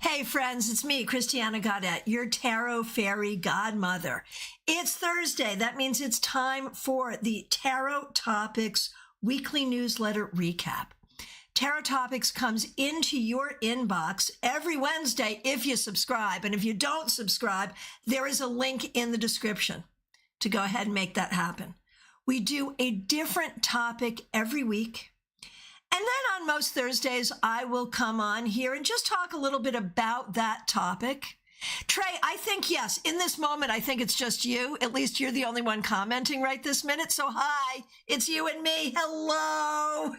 Hey friends, it's me, Christiana Gaudet, your tarot fairy godmother. It's Thursday. That means it's time for the Tarot Topics weekly newsletter recap. Tarot Topics comes into your inbox every Wednesday if you subscribe. And if you don't subscribe, there is a link in the description to go ahead and make that happen. We do a different topic every week. And then on most Thursdays, I will come on here and just talk a little bit about that topic. Trey, I think, yes, in this moment, I think it's just you. At least you're the only one commenting right this minute. So hi, it's you and me. Hello.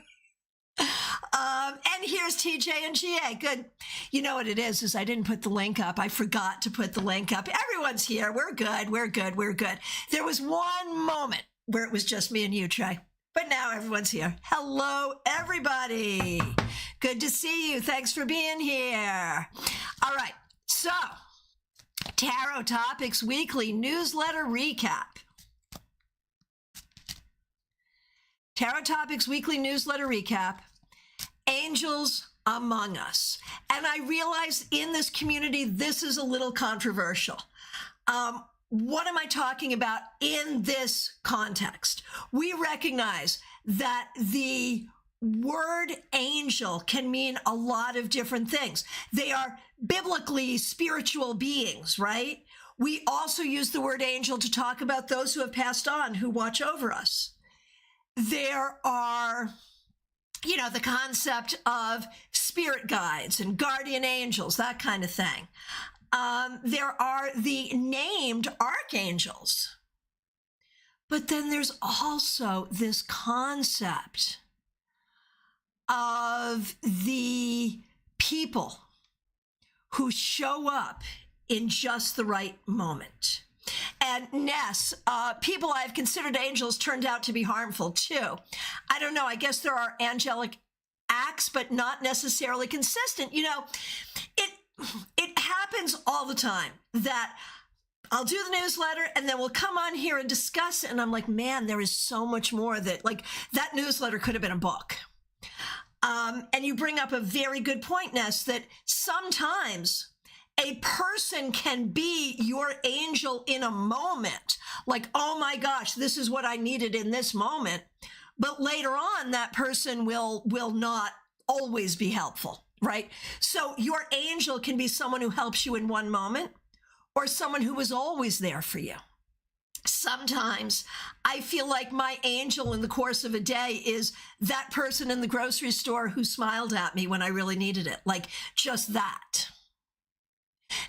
And here's TJ and GA. Good. You know what it is I didn't put the link up. I forgot to put the link up. Everyone's here. We're good. We're good. We're good. There was one moment where it was just me and you, Trey. But now everyone's here. Hello, everybody. Good to see you. Thanks for being here. All right. So, Tarot Topics Weekly Newsletter Recap. Tarot Topics Weekly Newsletter Recap. Angels Among Us. And I realize in this community, this is a little controversial. What am I talking about in this context? We recognize that the word angel can mean a lot of different things. They are biblically spiritual beings, right? We also use the word angel to talk about those who have passed on, who watch over us. There are, the concept of spirit guides and guardian angels, that kind of thing. There are the named archangels. But then there's also this concept of the people who show up in just the right moment. And Ness, people I've considered angels turned out to be harmful too. I don't know. I guess there are angelic acts, but not necessarily consistent. It happens all the time that I'll do the newsletter and then we'll come on here and discuss it. And I'm like, man, there is so much more that newsletter could have been a book. And you bring up a very good point, Ness, that sometimes a person can be your angel in a moment. Like, oh my gosh, this is what I needed in this moment. But later on, that person will not always be helpful. Right? So your angel can be someone who helps you in one moment or someone who is always there for you. Sometimes I feel like my angel in the course of a day is that person in the grocery store who smiled at me when I really needed it. Like just that.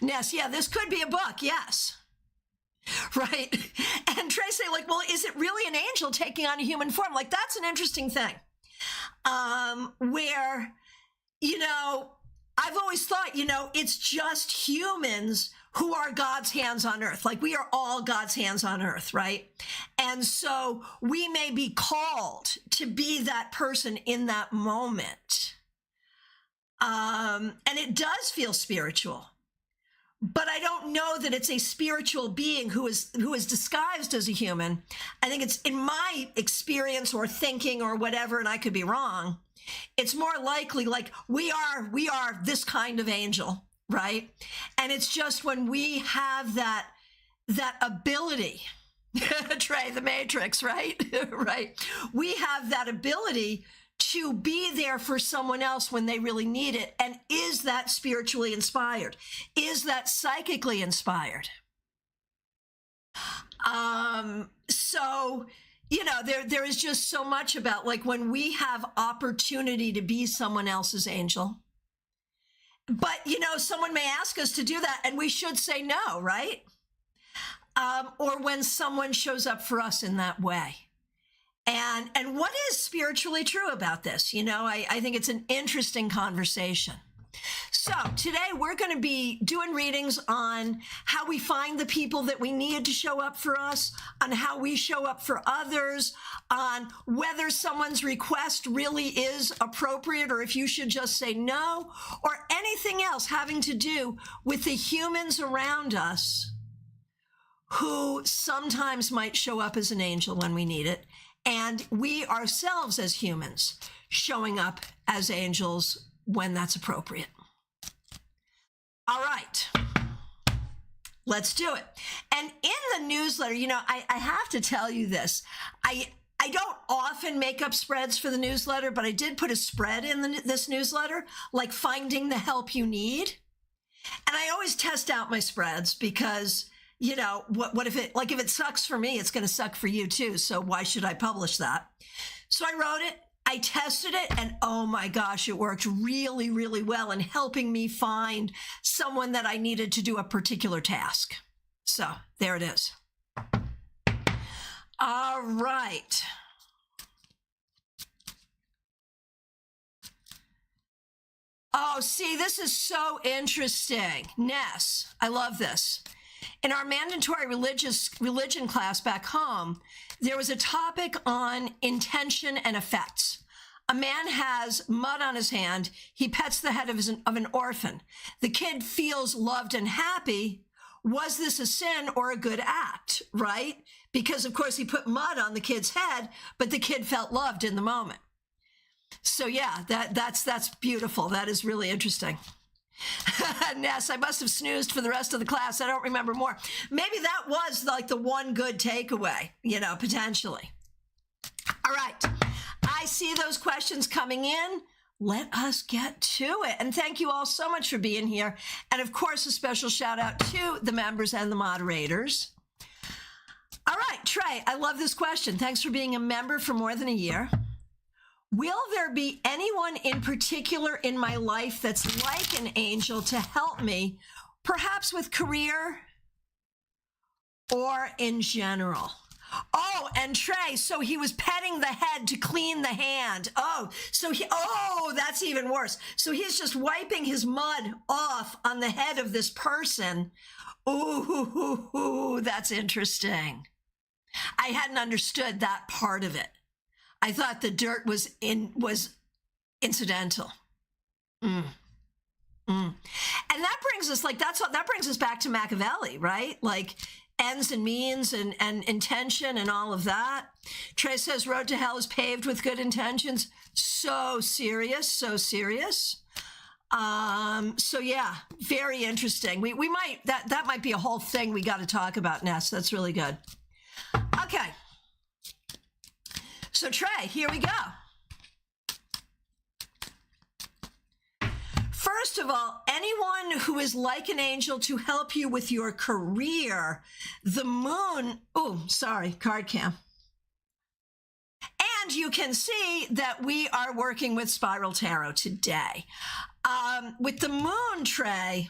Ness, yeah, this could be a book. Yes. Right. And Trey say well, is it really an angel taking on a human form? Like that's an interesting thing. Where I've always thought, it's just humans who are God's hands on earth. Like we are all God's hands on earth, right? And so we may be called to be that person in that moment. And it does feel spiritual, but I don't know that it's a spiritual being who is disguised as a human. I think it's in my experience or thinking or whatever, and I could be wrong. It's more likely like we are this kind of angel, right? And it's just when we have that ability, Trey, the Matrix, right? Right. We have that ability to be there for someone else when they really need it. And is that spiritually inspired? Is that psychically inspired? There is just so much about like when we have opportunity to be someone else's angel. But, someone may ask us to do that and we should say no, right? Or when someone shows up for us in that way. And what is spiritually true about this? I think it's an interesting conversation. So today we're going to be doing readings on how we find the people that we need to show up for us, on how we show up for others, on whether someone's request really is appropriate or if you should just say no, or anything else having to do with the humans around us who sometimes might show up as an angel when we need it, and we ourselves as humans showing up as angels when that's appropriate. All right. Let's do it. And in the newsletter, you know, I have to tell you this. I don't often make up spreads for the newsletter, but I did put a spread in this newsletter, like finding the help you need. And I always test out my spreads because, you know, what if it sucks for me, it's going to suck for you too. So why should I publish that? So I wrote it, I tested it, and oh my gosh, it worked really, really well in helping me find someone that I needed to do a particular task. So there it is. All right. Oh, see, this is so interesting. Ness, I love this. In our mandatory religion class back home, there was a topic on intention and effects. A man has mud on his hand. He pets the head of an orphan. The kid feels loved and happy. Was this a sin or a good act, right? Because, of course, he put mud on the kid's head, but the kid felt loved in the moment. So, yeah, that's beautiful. That is really interesting. Ness, I must have snoozed for the rest of the class. I don't remember more. Maybe that was like the one good takeaway, you know, potentially. All right. I see those questions coming in. Let us get to it. And thank you all so much for being here. And of course, a special shout out to the members and the moderators. All right, Trey, I love this question. Thanks for being a member for more than a year. Will there be anyone in particular in my life that's like an angel to help me, perhaps with career or in general? Oh, and Trey, so he was petting the head to clean the hand. Oh, that's even worse. So he's just wiping his mud off on the head of this person. Ooh, that's interesting. I hadn't understood that part of it. I thought the dirt was incidental. And that brings us that brings us back to Machiavelli, right? Like ends and means and intention and all of that. Trey says road to hell is paved with good intentions. So serious, so serious. So yeah, very interesting. We might that might be a whole thing we got to talk about, Ness. That's really good. Okay. So Trey, here we go. First of all, anyone who is like an angel to help you with your career, the moon, card cam. And you can see that we are working with Spiral Tarot today. With the moon, Trey,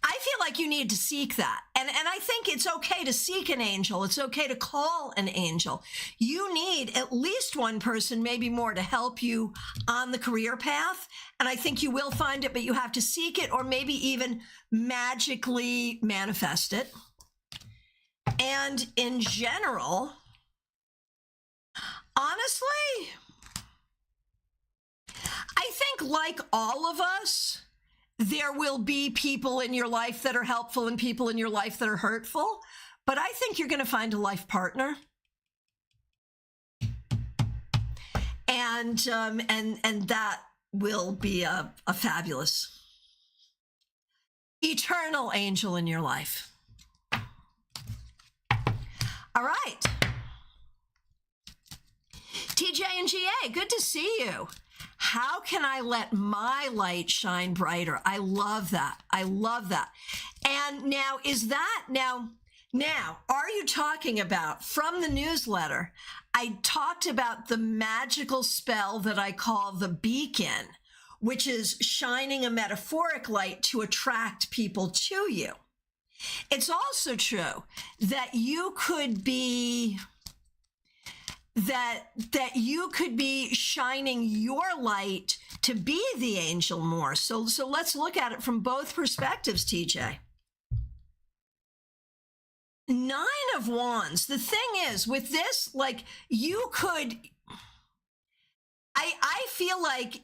I feel like you need to seek that. And I think it's okay to seek an angel. It's okay to call an angel. You need at least one person, maybe more, to help you on the career path. And I think you will find it, but you have to seek it or maybe even magically manifest it. And in general, honestly, I think like all of us, there will be people in your life that are helpful and people in your life that are hurtful, but I think you're going to find a life partner. And that will be a fabulous eternal angel in your life. All right. TJ and GA, good to see you. How can I let my light shine brighter? I love that. I love that. And now, are you talking about from the newsletter? I talked about the magical spell that I call the beacon, which is shining a metaphoric light to attract people to you. It's also true that you could be shining your light to be the angel more. So let's look at it from both perspectives, TJ. 9 of Wands. The thing is, with this, like, you could, I feel like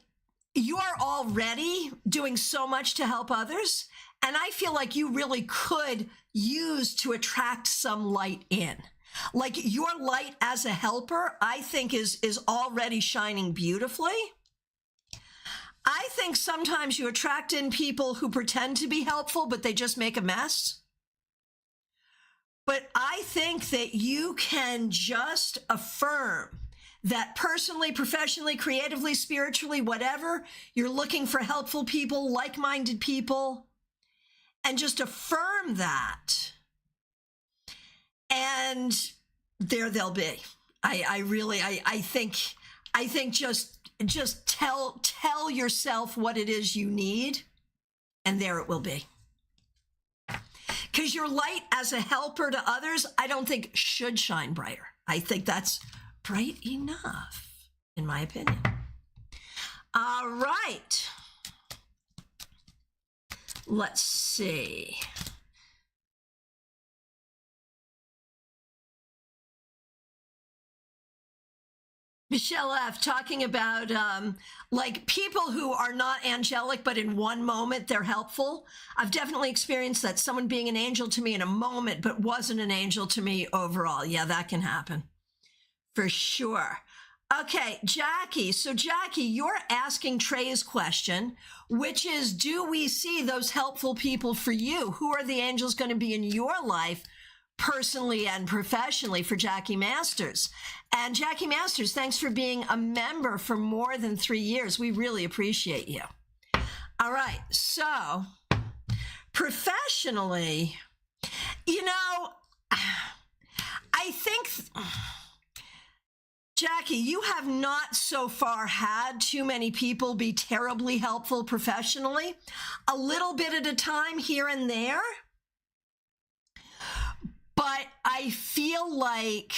you are already doing so much to help others. And I feel like you really could use to attract some light in. Like your light as a helper, I think is already shining beautifully. I think sometimes you attract in people who pretend to be helpful, but they just make a mess. But I think that you can just affirm that personally, professionally, creatively, spiritually, whatever, you're looking for helpful people, like-minded people, and just affirm that. And there they'll be. I think just tell yourself what it is you need, and there it will be. Because your light as a helper to others, I don't think should shine brighter. I think that's bright enough, in my opinion. All right. Let's see. Michelle F. talking about like people who are not angelic, but in one moment they're helpful. I've definitely experienced that. Someone being an angel to me in a moment, but wasn't an angel to me overall. Yeah, that can happen for sure. Okay, Jackie. So Jackie, you're asking Trey's question, which is, do we see those helpful people for you? Who are the angels going to be in your life? Personally and professionally, for Jackie Masters. And Jackie Masters, thanks for being a member for more than 3 years. We really appreciate you. All right, so professionally, you know, I think, Jackie, you have not so far had too many people be terribly helpful professionally. A little bit at a time here and there. But I feel like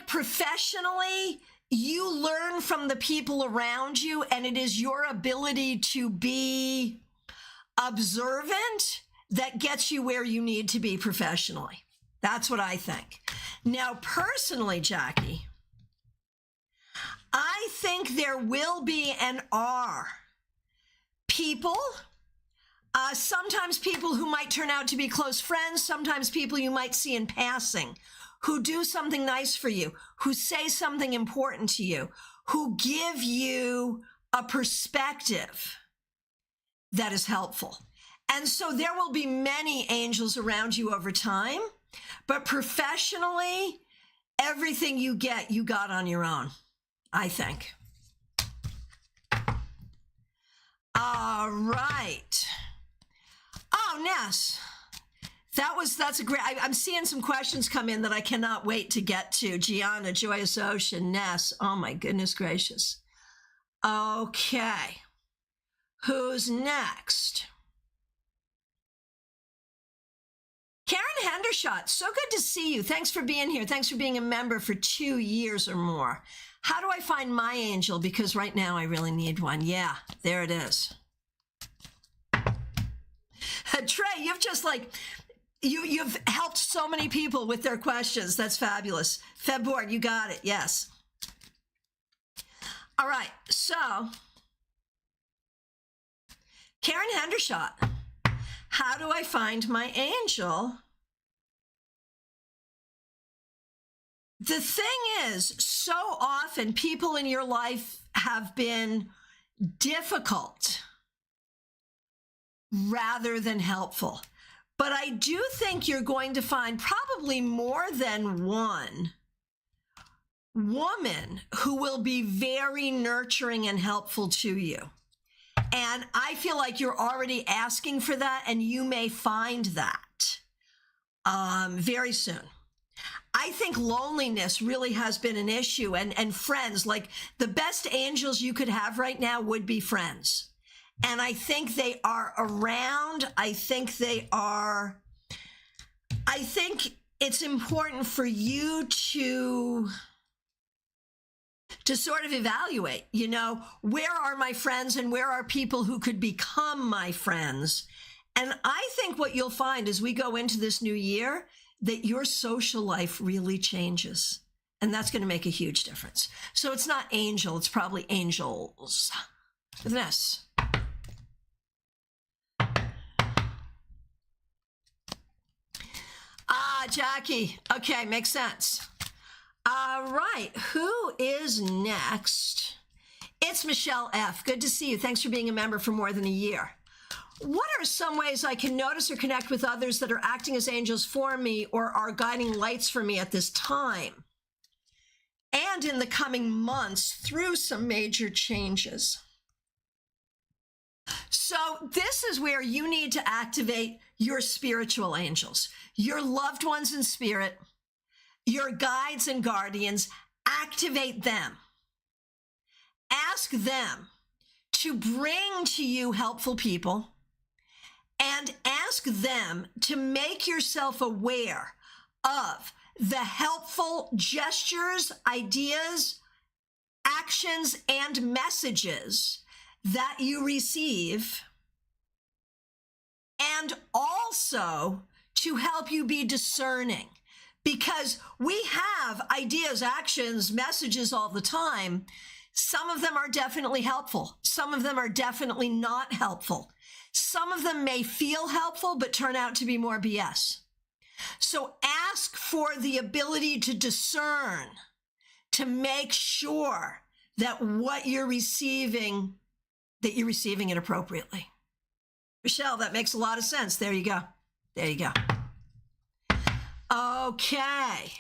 professionally, you learn from the people around you, and it is your ability to be observant that gets you where you need to be professionally. That's what I think. Now, personally, Jackie, I think there will be and are people, sometimes people who might turn out to be close friends, sometimes people you might see in passing, who do something nice for you, who say something important to you, who give you a perspective that is helpful. And so there will be many angels around you over time, but professionally, everything you get, you got on your own, I think. All right. Oh, Ness, that's a great, I'm seeing some questions come in that I cannot wait to get to. Gianna, Joyous Ocean, Ness, oh my goodness gracious. Okay, who's next? Karen Hendershot, so good to see you. Thanks for being here. Thanks for being a member for 2 years or more. How do I find my angel? Because right now I really need one. Yeah, there it is. Trey, you've just like, you've helped so many people with their questions. That's fabulous. Febboard, you got it. Yes. All right. So, Karen Hendershot, how do I find my angel? The thing is, so often people in your life have been difficult rather than helpful. But I do think you're going to find probably more than one woman who will be very nurturing and helpful to you. And I feel like you're already asking for that, and you may find that very soon. I think loneliness really has been an issue, and friends, like the best angels you could have right now would be friends. And I think they are around. I think it's important for you to sort of evaluate, you know, where are my friends and where are people who could become my friends? And I think what you'll find as we go into this new year, that your social life really changes. And that's going to make a huge difference. So it's not angel, it's probably angels. With an S. Jackie. Okay, makes sense. All right, who is next It's Michelle F. Good to see you. Thanks for being a member for more than a year. What are some ways I can notice or connect with others that are acting as angels for me or are guiding lights for me at this time and in the coming months through some major changes? So this is where you need to activate your spiritual angels, your loved ones in spirit, your guides and guardians. Activate them. Ask them to bring to you helpful people, and ask them to make yourself aware of the helpful gestures, ideas, actions, and messages that you receive, and also to help you be discerning, because we have ideas, actions, messages all the time. Some of them are definitely helpful. Some of them are definitely not helpful. Some of them may feel helpful, but turn out to be more BS. So ask for the ability to discern, to make sure that what you're receiving, that you're receiving it appropriately. Michelle, that makes a lot of sense. There you go. There you go. Okay.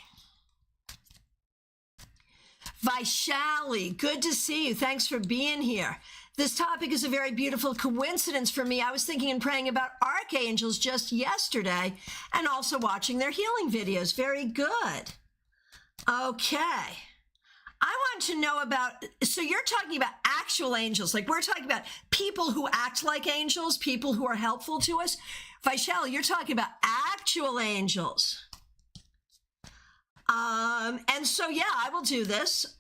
Vaishali, good to see you. Thanks for being here. This topic is a very beautiful coincidence for me. I was thinking and praying about archangels just yesterday and also watching their healing videos. Very good. Okay. I want to know about, so you're talking about actual angels, like we're talking about people who act like angels, people who are helpful to us. Vaishali, you're talking about actual angels. And so, yeah, I will do this.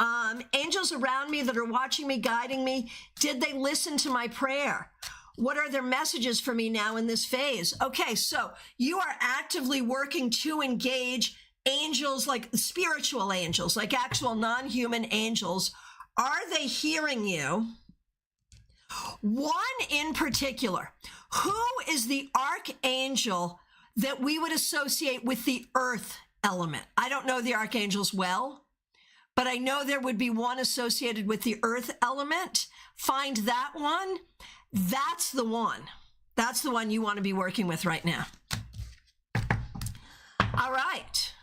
Angels around me that are watching me, guiding me, did they listen to my prayer? What are their messages for me now in this phase? Okay, so you are actively working to engage angels, like spiritual angels, like actual non-human angels. Are they hearing you? One in particular, who is the archangel that we would associate with the earth element? I don't know the archangels well, but I know there would be one associated with the earth element. Find that one. That's the one. That's the one you want to be working with right now. All right.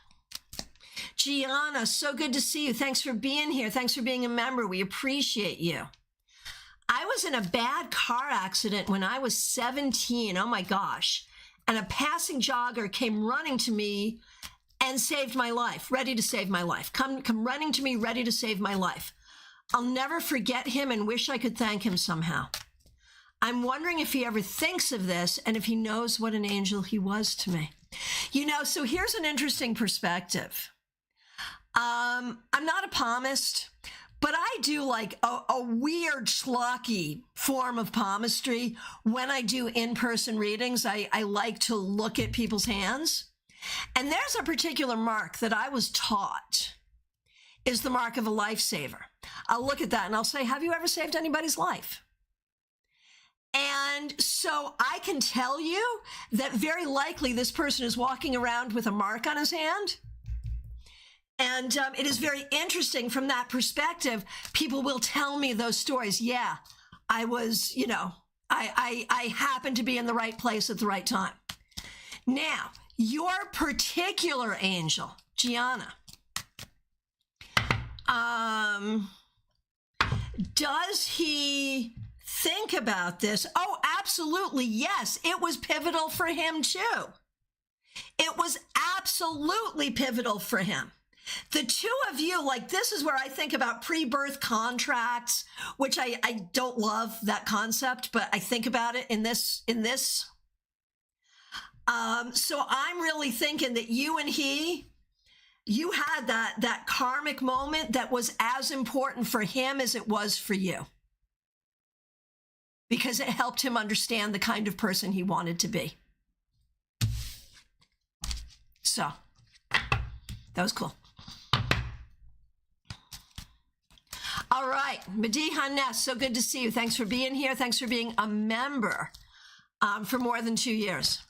Gianna, so good to see you. Thanks for being here. Thanks for being a member. We appreciate you. I was in a bad car accident when I was 17. Oh my gosh. And a passing jogger came running to me and saved my life, ready to save my life. Come running to me, ready to save my life. I'll never forget him and wish I could thank him somehow. I'm wondering if he ever thinks of this and if he knows what an angel he was to me. You know, so here's an interesting perspective. I'm not a palmist, but I do like a weird schlocky form of palmistry. When I do in-person readings, I like to look at people's hands. And there's a particular mark that I was taught is the mark of a lifesaver. I'll look at that and I'll say, have you ever saved anybody's life? And so I can tell you that very likely this person is walking around with a mark on his hand. And it is very interesting from that perspective. People will tell me those stories. Yeah, I was, you know, I happened to be in the right place at the right time. Now, your particular angel, Gianna, does he think about this? Oh, absolutely, yes. It was pivotal for him too. It was absolutely pivotal for him. The two of you, like, this is where I think about pre-birth contracts, which I don't love that concept, but I think about it in this. So I'm really thinking that you and he, you had that karmic moment that was as important for him as it was for you, because it helped him understand the kind of person he wanted to be. So that was cool. All right, Mediha Ness, so good to see you. Thanks for being here. Thanks for being a member for more than 2 years.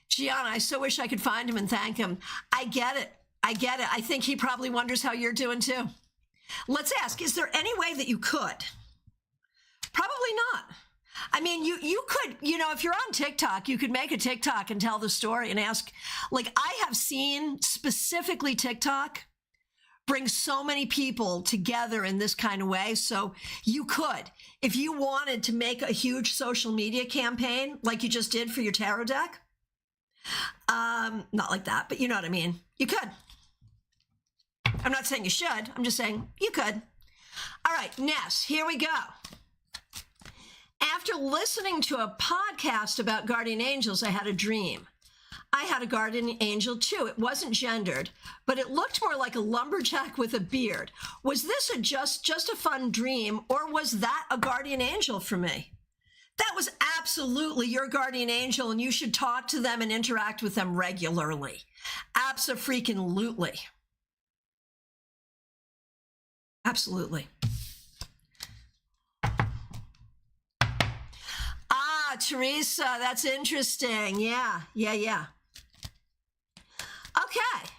Gianna, I so wish I could find him and thank him. I get it. I think he probably wonders how you're doing too. Let's ask, is there any way that you could? Probably not. I mean, you could, if you're on TikTok, you could make a TikTok and tell the story and ask, like, I have seen specifically TikTok bring so many people together in this kind of way. So you could, if you wanted to make a huge social media campaign, like you just did for your tarot deck, not like that, but you know what I mean? You could. I'm not saying you should. I'm just saying you could. All right, Ness, here we go. After listening to a podcast about guardian angels, I had a dream. I had a guardian angel too. It wasn't gendered, but it looked more like a lumberjack with a beard. Was this just a fun dream, or was that a guardian angel for me? That was absolutely your guardian angel, and you should talk to them and interact with them regularly. Abso-freaking-lutely. Absolutely. Ah, Teresa, that's interesting. Yeah. Okay.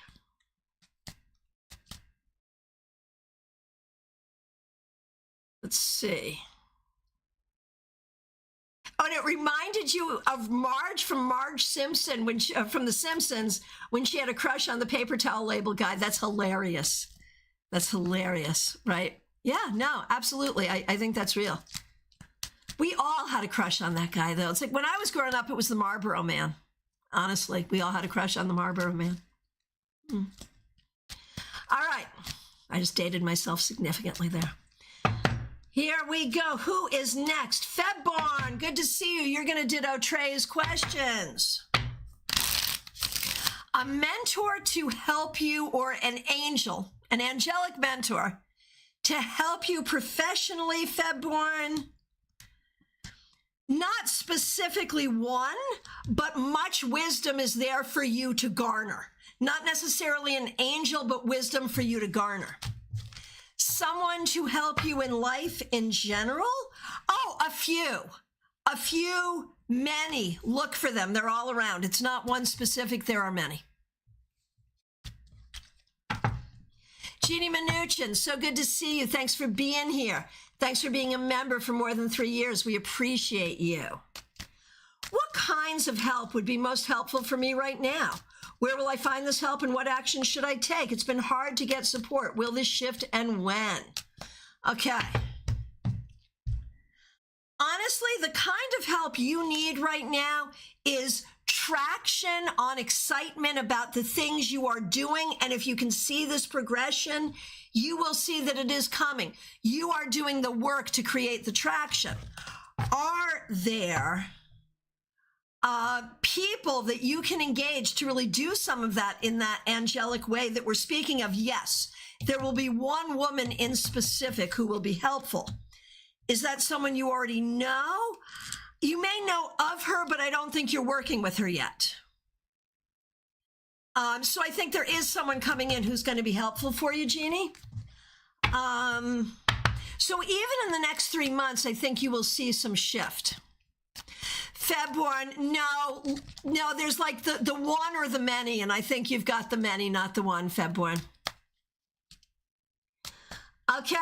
Let's see. Oh, and it reminded you of Marge from Marge Simpson from The Simpsons when she had a crush on the paper towel label guy. That's hilarious. That's hilarious, right? Yeah, no, absolutely. I think that's real. We all had a crush on that guy, though. It's like when I was growing up, it was the Marlboro Man. Honestly, we all had a crush on the Marlboro Man. All right. I just dated myself significantly there. Here we go. Who is next? Febborn, good to see you. You're going to ditto Trey's questions. A mentor to help you, or an angel, an angelic mentor to help you professionally, Febborn. Not specifically one, but much wisdom is there for you to garner. Not necessarily an angel, but wisdom for you to garner. Someone to help you in life in general? Oh, a few, many. Look for them. They're all around. It's not one specific. There are many. Jeannie Mnuchin, so good to see you. Thanks for being here. Thanks for being a member for more than 3 years. We appreciate you. What kinds of help would be most helpful for me right now? Where will I find this help, and what action should I take? It's been hard to get support. Will this shift, and when? Okay. Honestly, the kind of help you need right now is traction on excitement about the things you are doing. And if you can see this progression, you will see that it is coming. You are doing the work to create the traction. Are there people that you can engage to really do some of that in that angelic way that we're speaking of? Yes, there will be one woman in specific who will be helpful. Is that someone you already know? You may know of her, but I don't think you're working with her yet. So I think there is someone coming in who's going to be helpful for you, Jeannie. So even in the next 3 months, I think you will see some shift. Febborn, no, there's like the one or the many, and I think you've got the many, not the one, Febborn. Okay.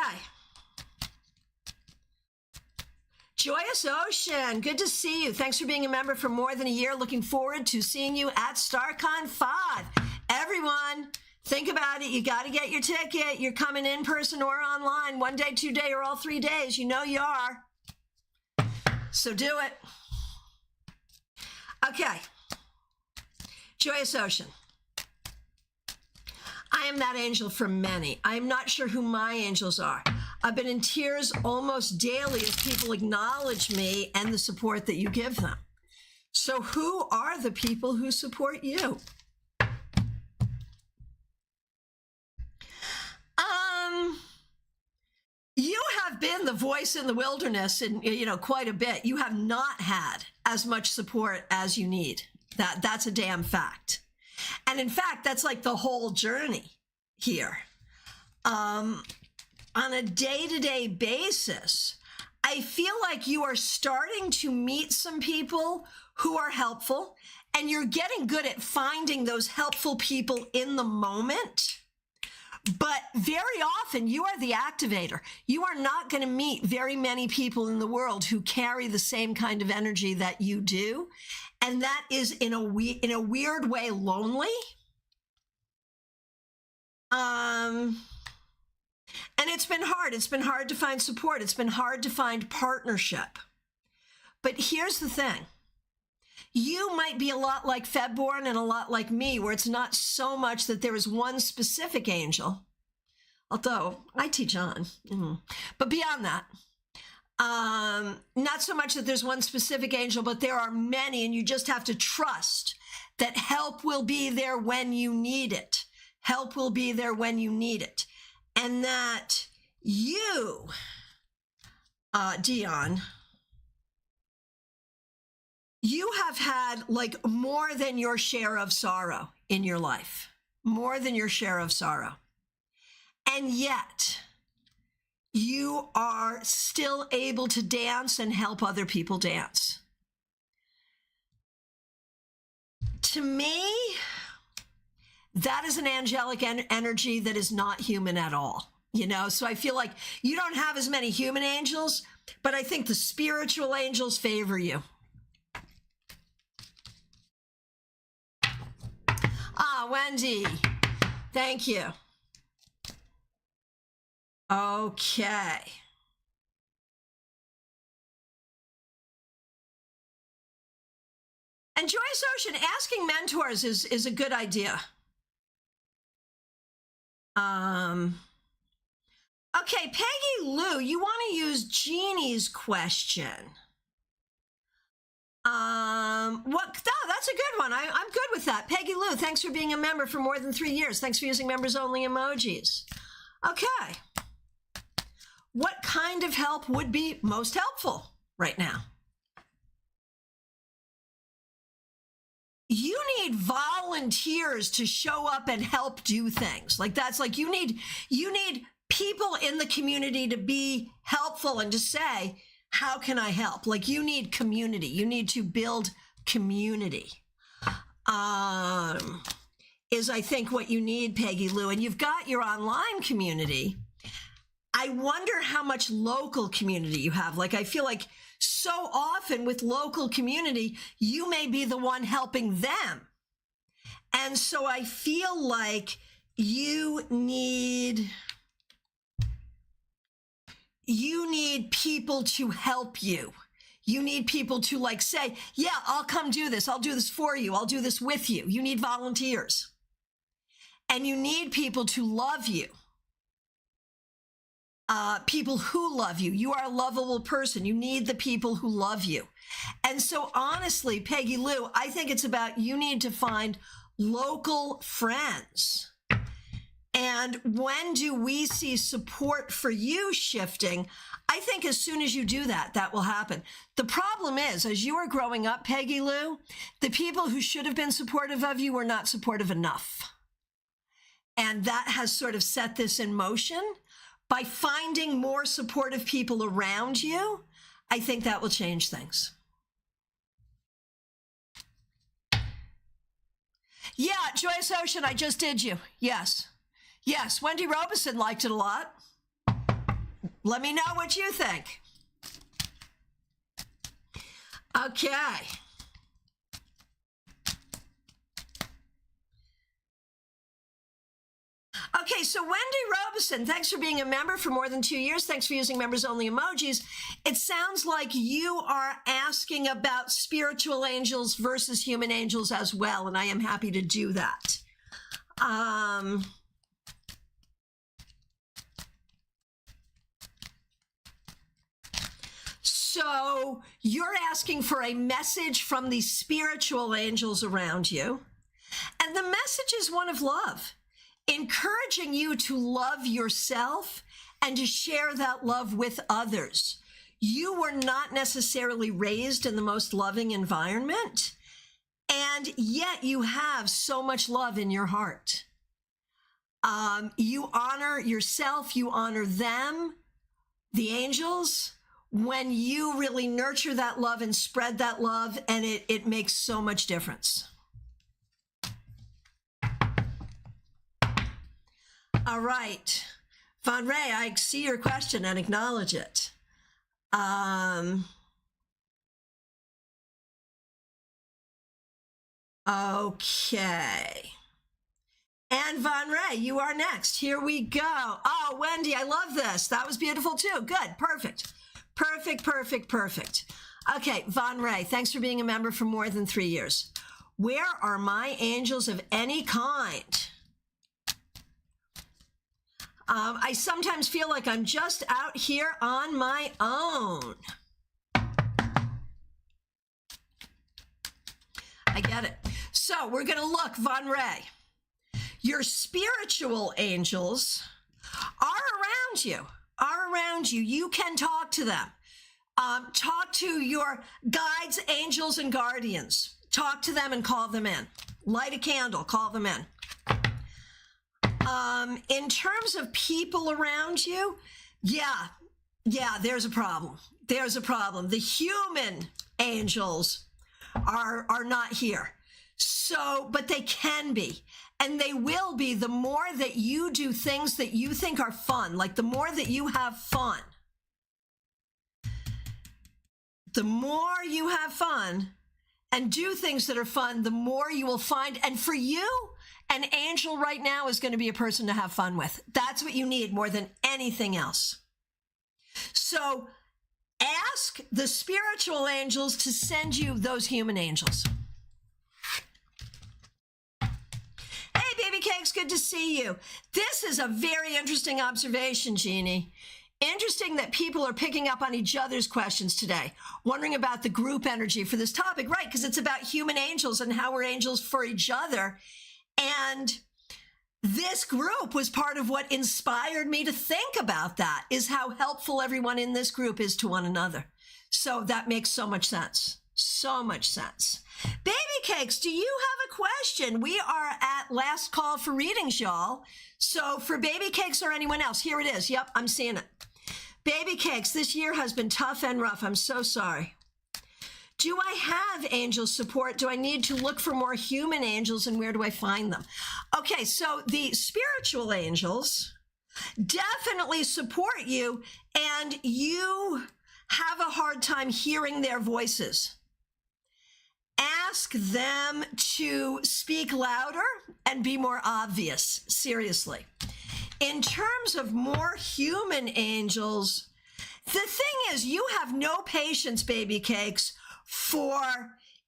Joyous Ocean, good to see you. Thanks for being a member for more than a year. Looking forward to seeing you at StaarCon 5. Everyone, think about it. You got to get your ticket. You're coming in person or online, 1 day, 2 day, or all 3 days. You know you are. So do it. Okay. Joyous Ocean. I am that angel for many. I am not sure who my angels are. I've been in tears almost daily as people acknowledge me and the support that you give them. So who are the people who support you? You have been the voice in the wilderness in, quite a bit. You have not had as much support as you need. That's a damn fact. And in fact, that's like the whole journey here. On a day-to-day basis, I feel like you are starting to meet some people who are helpful, and you're getting good at finding those helpful people in the moment. But very often you are the activator. You are not going to meet very many people in the world who carry the same kind of energy that you do. And that is in a weird way lonely. And it's been hard. It's been hard to find support. It's been hard to find partnership. But here's the thing. You might be a lot like Febborn and a lot like me, where it's not so much that there is one specific angel, although I teach on. But beyond that, not so much that there's one specific angel, but there are many, and you just have to trust that help will be there when you need it. Help will be there when you need it. And that you, Dion, you have had like more than your share of sorrow in your life, more than your share of sorrow. And yet you are still able to dance and help other people dance. To me, that is an angelic energy that is not human at all. You know, so I feel like you don't have as many human angels, but I think the spiritual angels favor you. Wendy, thank you. Okay. And Joyce Ocean, asking mentors is a good idea. Okay, Peggy Lou, you want to use Jeannie's question. That's a good one. I'm good with that. Peggy Lou, thanks for being a member for more than 3 years. Thanks for using members only emojis. Okay. What kind of help would be most helpful right now? You need volunteers to show up and help do things. Like that's like you need people in the community to be helpful and to say, how can I help? Like you need community. You need to build community. Is I think what you need, Peggy Lou, and you've got your online community. I wonder how much local community you have. Like I feel like so often with local community, you may be the one helping them. And so I feel like you need people to help you. You need people to like say, yeah, I'll come do this. I'll do this for you. I'll do this with you. You need volunteers. And you need people to love you. People who love you. You are a lovable person. You need the people who love you. And so honestly, Peggy Lou, I think it's about you need to find local friends. And when do we see support for you shifting? I think as soon as you do that, that will happen. The problem is, as you are growing up, Peggy Lou, the people who should have been supportive of you were not supportive enough. And that has sort of set this in motion. By finding more supportive people around you, I think that will change things. Yeah, Joyce Ocean, I just did you. Yes. Yes, Wendy Robeson liked it a lot. Let me know what you think. Okay. Okay, so Wendy Robeson, thanks for being a member for more than 2 years. Thanks for using members only emojis. It sounds like you are asking about spiritual angels versus human angels as well, and I am happy to do that. So you're asking for a message from the spiritual angels around you, and the message is one of love. Encouraging you to love yourself and to share that love with others. You were not necessarily raised in the most loving environment, and yet you have so much love in your heart. You honor yourself, you honor them, the angels, when you really nurture that love and spread that love, and it makes so much difference. All right. Von Ray, I see your question and acknowledge it. Okay. And Von Ray, you are next. Here we go. Oh, Wendy, I love this. That was beautiful too. Good. Perfect. Perfect, perfect, perfect. Okay, Von Ray, thanks for being a member for more than 3 years. Where are my angels of any kind? I sometimes feel like I'm just out here on my own. I get it. So we're going to look, Von Ray. Your spiritual angels are around you, You can talk to them. Talk to your guides, angels, and guardians. Talk to them and call them in. Light a candle, call them in. In terms of people around you, yeah, there's a problem. There's a problem. The human angels are not here. So, but they can be, and they will be the more that you do things that you think are fun, like the more that you have fun. The more you have fun and do things that are fun, the more you will find. And for you, an angel right now is going to be a person to have fun with. That's what you need more than anything else. So ask the spiritual angels to send you those human angels. Hey, baby cakes, good to see you. This is a very interesting observation, Jeannie. Interesting that people are picking up on each other's questions today, wondering about the group energy for this topic, right? Because it's about human angels and how we're angels for each other. And this group was part of what inspired me to think about that, is how helpful everyone in this group is to one another. So that makes so much sense. So much sense. Baby cakes, do you have a question? We are at last call for readings, y'all. So for baby cakes or anyone else, here it is. Yep, I'm seeing it. Baby cakes, this year has been tough and rough. I'm so sorry. Do I have angel support? Do I need to look for more human angels, and where do I find them? Okay, so the spiritual angels definitely support you, and you have a hard time hearing their voices. Ask them to speak louder and be more obvious, seriously. In terms of more human angels, the thing is, you have no patience, baby cakes, for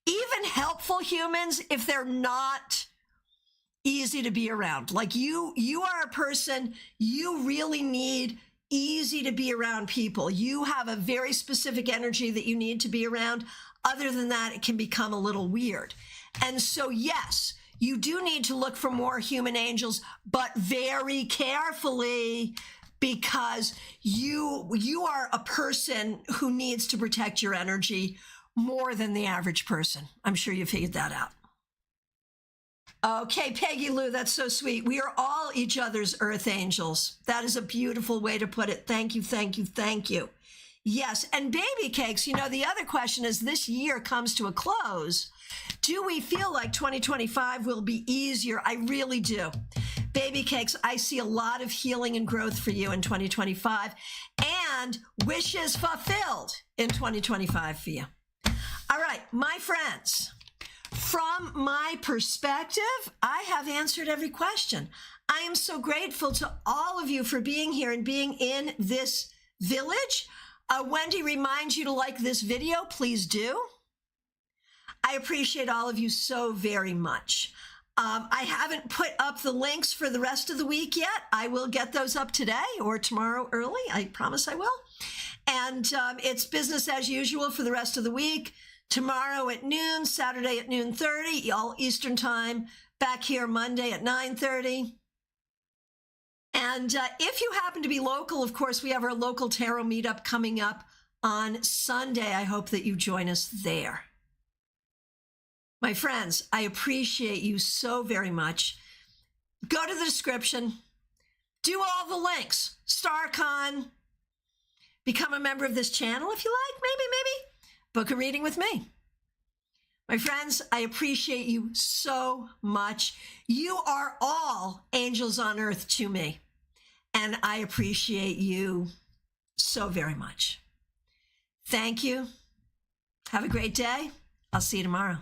even helpful humans if they're not easy to be around. Like you are a person, you really need easy to be around people. You have a very specific energy that you need to be around. Other than that, it can become a little weird. And so, yes, you do need to look for more human angels, but very carefully, because you are a person who needs to protect your energy more than the average person. I'm sure you figured that out. Okay, Peggy Lou, that's so sweet. We are all each other's earth angels. That is a beautiful way to put it. Thank you, thank you, thank you. Yes, and baby cakes, you know, the other question is, this year comes to a close. Do we feel like 2025 will be easier? I really do. Baby cakes, I see a lot of healing and growth for you in 2025, and wishes fulfilled in 2025 for you. All right, my friends, from my perspective, I have answered every question. I am so grateful to all of you for being here and being in this village. Wendy reminds you to like this video. Please do. I appreciate all of you so very much. I haven't put up the links for the rest of the week yet. I will get those up today or tomorrow early. I promise I will. And it's business as usual for the rest of the week. Tomorrow at noon, Saturday at noon 30, all Eastern time. Back here Monday at 9:30. And if you happen to be local, of course, we have our local tarot meetup coming up on Sunday. I hope that you join us there. My friends, I appreciate you so very much. Go to the description. Do all the links. StaarCon. Become a member of this channel if you like. Maybe. Book a reading with me. My friends, I appreciate you so much. You are all angels on earth to me. And I appreciate you so very much. Thank you. Have a great day. I'll see you tomorrow.